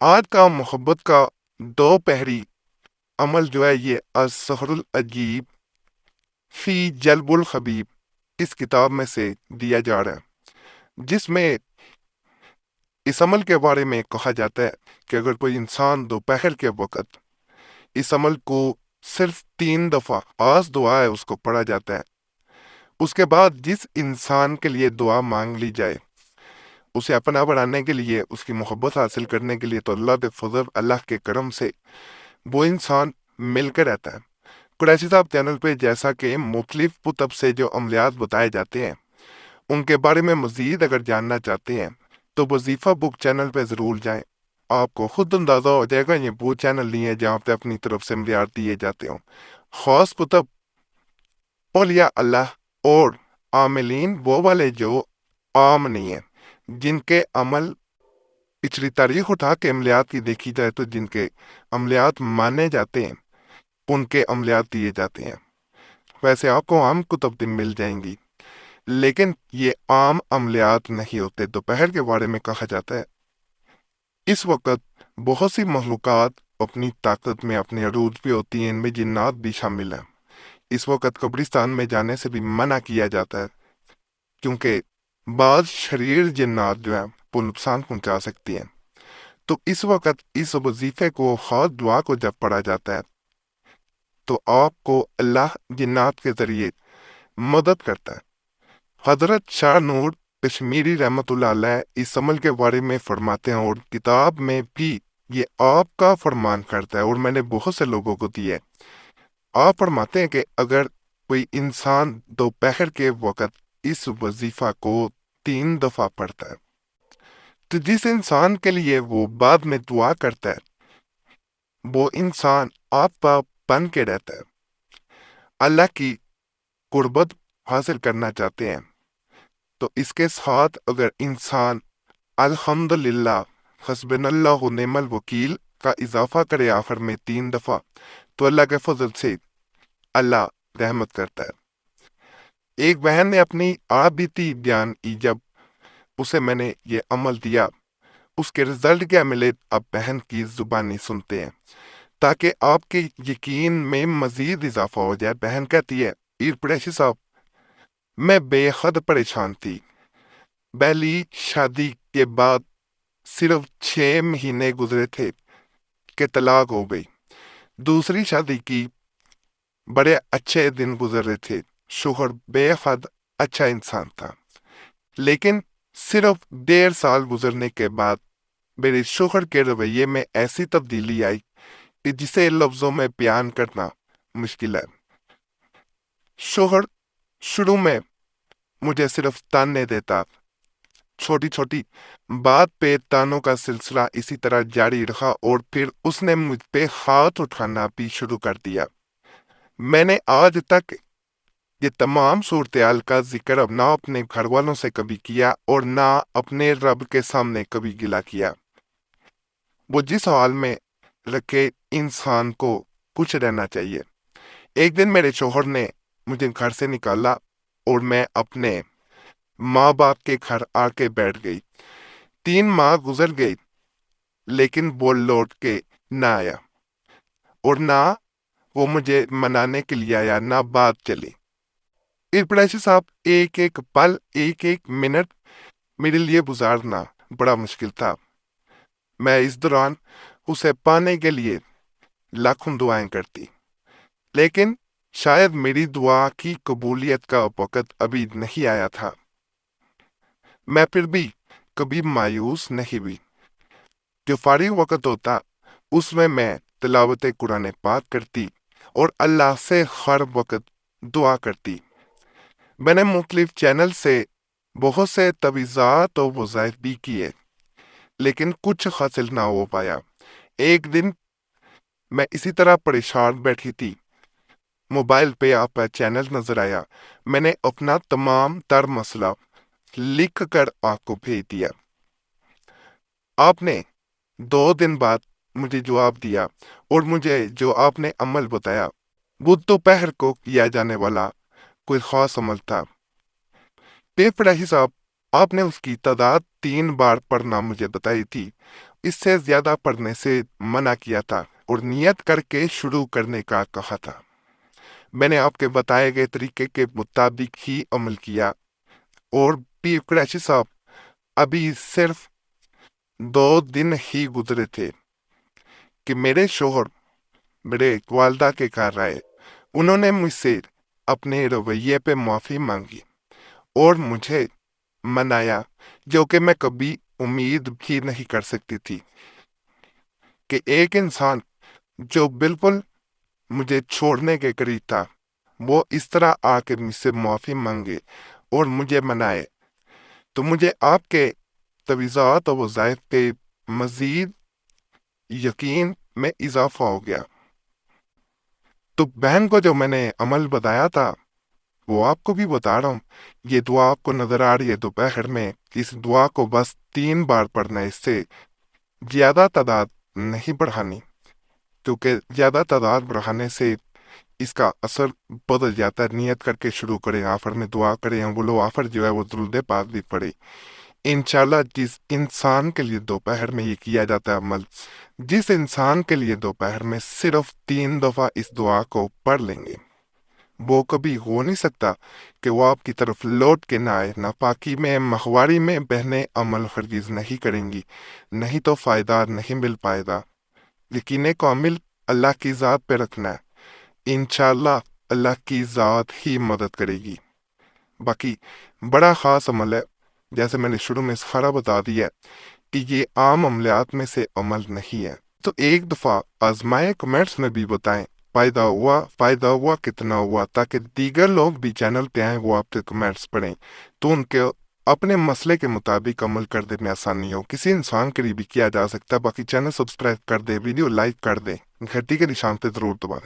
آج کا محبت کا دو پہری عمل جو ہے یہ السحر العجیب فی جلب الحبیب اس کتاب میں سے دیا جا رہا ہے، جس میں اس عمل کے بارے میں کہا جاتا ہے کہ اگر کوئی انسان دوپہر کے وقت اس عمل کو صرف 3 دفعہ خاص دعا ہے اس کو پڑھا جاتا ہے، اس کے بعد جس انسان کے لیے دعا مانگ لی جائے، اسے اپنا بنانے کے لیے، اس کی محبت حاصل کرنے کے لیے، تو اللہ کے فضل، اللہ کے کرم سے وہ انسان مل کے رہتا ہے۔ قریشی صاحب چینل پہ جیسا کہ مختلف کتب سے جو عملیات بتائے جاتے ہیں، ان کے بارے میں مزید اگر جاننا چاہتے ہیں تو وظیفہ بک چینل پہ ضرور جائیں۔ آپ کو خود اندازہ ہو جائے گا یہ وہ چینل نہیں ہے جہاں پہ اپنی طرف سے عملیات دیے جاتے ہوں۔ خاص کتب اولیاء اللہ اور عاملین وہ والے جو عام نہیں ہیں، جن کے عمل پچھلی تاریخ اٹھا کے عملیات کی دیکھی جائے تو جن کے عملیات مانے جاتے ہیں ان کے عملیات دیے جاتے ہیں۔ ویسے آپ کو عام کتب بھی مل جائیں گی، لیکن یہ عام عملیات نہیں ہوتے۔ دوپہر کے بارے میں کہا جاتا ہے اس وقت بہت سی مخلوقات اپنی طاقت میں اپنے عروج بھی ہوتی ہیں، ان میں جنات بھی شامل ہیں۔ اس وقت قبرستان میں جانے سے بھی منع کیا جاتا ہے، کیونکہ بعض شریر جنات جو ہیں وہ نقصان پہنچا سکتی ہیں۔ تو اس وقت اس وظیفے کو، خاص دعا کو جب پڑھا جاتا ہے تو آپ کو اللہ جنات کے ذریعے مدد کرتا ہے۔ حضرت شاہ نور کشمیری رحمۃ اللہ علیہ اس عمل کے بارے میں فرماتے ہیں، اور کتاب میں بھی یہ آپ کا فرمان کرتا ہے، اور میں نے بہت سے لوگوں کو دی ہے۔ آپ فرماتے ہیں کہ اگر کوئی انسان دوپہر کے وقت اس وظیفہ کو 3 دفعہ پڑھتا ہے تو جس انسان کے لیے وہ بعد میں دعا کرتا ہے وہ انسان آپ کا بن کے رہتا ہے۔ اللہ کی قربت حاصل کرنا چاہتے ہیں تو اس کے ساتھ اگر انسان الحمدللہ حسبنا اللہ و نعم الوکیل کا اضافہ کرے آخر میں 3 دفعہ، تو اللہ کے فضل سے اللہ رحمت کرتا ہے۔ ایک بہن نے اپنی آپ بیتی بیان کی، جب اسے میں نے یہ عمل دیا، اس کے رزلٹ کیا ملے اب بہن کی زبانی سنتے ہیں تاکہ آپ کے یقین میں مزید اضافہ ہو جائے۔ بہن کہتی ہے، پیر قریشی صاحب، میں بے حد پریشان تھی۔ پہلی شادی کے بعد صرف 6 مہینے گزرے تھے کہ طلاق ہو گئی۔ دوسری شادی کی، بڑے اچھے دن گزر رہے تھے، شوہر بے حد اچھا انسان تھا، لیکن صرف 1.5 سال گزرنے کے بعد میرے شوہر کے رویے میں ایسی تبدیلی آئی کہ جسے لفظوں میں بیان کرنا مشکل ہے۔ شوہر شروع میں مجھے صرف تانے دیتا، چھوٹی چھوٹی بات پہ تانوں کا سلسلہ اسی طرح جاری رہا، اور پھر اس نے مجھ پہ ہاتھ اٹھانا بھی شروع کر دیا۔ میں نے آج تک یہ تمام صورتحال کا ذکر اب نہ اپنے گھر والوں سے کبھی کیا اور نہ اپنے رب کے سامنے کبھی گلہ کیا۔ وہ جس حال میں رکھے انسان کو کچھ رہنا چاہیے۔ ایک دن میرے شوہر نے مجھے گھر سے نکالا اور میں اپنے ماں باپ کے گھر آ کے بیٹھ گئی۔ 3 ماہ گزر گئی لیکن وہ لوٹ کے نہ آیا، اور نہ وہ مجھے منانے کے لیے آیا، نہ بات چلی۔ پریشی صاحب، ایک ایک پل، ایک ایک منٹ میرے لیے گزارنا بڑا مشکل تھا۔ میں اس دوران اسے پانے کے لیے لاکھوں دعائیں کرتی، لیکن شاید میری دعا کی قبولیت کا وقت ابھی نہیں آیا تھا۔ میں پھر بھی کبھی مایوس نہیں ہوئی۔ جو فارغ وقت ہوتا اس میں تلاوت قرآن پاک کرتی اور اللہ سے ہر وقت دعا کرتی۔ میں نے مختلف چینل سے بہت سے تجویزات و وظائف بھی کیے، لیکن کچھ حاصل نہ ہو پایا۔ ایک دن میں اسی طرح پریشان بیٹھی تھی، موبائل پہ آپ کا چینل نظر آیا۔ میں نے اپنا تمام تر مسئلہ لکھ کر آپ کو بھیج دیا۔ آپ نے 2 دن بعد مجھے جواب دیا، اور مجھے جو آپ نے عمل بتایا وہ دوپہر کو کیا جانے والا کوئی خاص عمل تھا۔ پیر فراہی صاحب، آپ نے اس کی تعداد 3 بار پڑھنا مجھے بتائی تھی، اس سے زیادہ پڑھنے سے منع کیا تھا اور نیت کر کے شروع کرنے کا کہا تھا۔ میں نے آپ کے بتائے گئے طریقے کے مطابق ہی عمل کیا، اور پیر قریشی صاحب ابھی صرف 2 دن ہی گزرے تھے کہ میرے شوہر میرے والدہ کے گھر آئے۔ انہوں نے مجھ سے اپنے رویے پہ معافی مانگی اور مجھے منایا، جو کہ میں کبھی امید بھی نہیں کر سکتی تھی کہ ایک انسان جو بالکل مجھے چھوڑنے کے قریب تھا، وہ اس طرح آ کے مجھ سے معافی مانگے اور مجھے منائے۔ تو مجھے آپ کے توضیحات اور وظائف پہ مزید یقین میں اضافہ ہو گیا۔ تو بہن کو جو میں نے عمل بتایا تھا وہ آپ کو بھی بتا رہا ہوں۔ یہ دعا آپ کو نظر آ رہی ہے دوپہر میں، اس دعا کو بس 3 بار پڑھنا ہے، اس سے زیادہ تعداد نہیں بڑھانی، کیونکہ زیادہ تعداد بڑھانے سے اس کا اثر بدل جاتا ہے۔ نیت کر کے شروع کریں، آخر میں دعا کریں، وہ لو آخر جو ہے وہ درود پاک بھی پڑھے۔ انشاءاللہ جس انسان کے لیے دوپہر میں یہ کیا جاتا ہے عمل، جس انسان کے لیے دوپہر میں صرف 3 دفعہ اس دعا کو پڑھ لیں گے، وہ کبھی ہو نہیں سکتا کہ وہ آپ کی طرف لوٹ کے نہ آئے۔ ناپاکی میں، مخواری میں بہنیں عمل ہرگز نہیں کریں گی، نہیں تو فائدہ نہیں مل پائے گا۔ یقین کامل اللہ کی ذات پہ رکھنا ہے، انشاءاللہ اللہ کی ذات ہی مدد کرے گی۔ باقی بڑا خاص عمل ہے، جیسے میں نے شروع میں سخرا بتا دیا کہ یہ عام عملیات میں سے عمل نہیں ہے۔ تو ایک دفعہ آزمائے، کمنٹس میں بھی بتائیں فائدہ ہوا کتنا ہوا، تاکہ دیگر لوگ بھی چینل پہ آئیں، وہ آپ کے کمنٹس پڑھیں تو ان کے اپنے مسئلے کے مطابق عمل کرنے میں آسانی ہو۔ کسی انسان کے لیے بھی کیا جا سکتا ہے۔ باقی چینل سبسکرائب کر دے، ویڈیو لائک کر دے، گھنٹی کے نشان پہ ضرور دبا دیں۔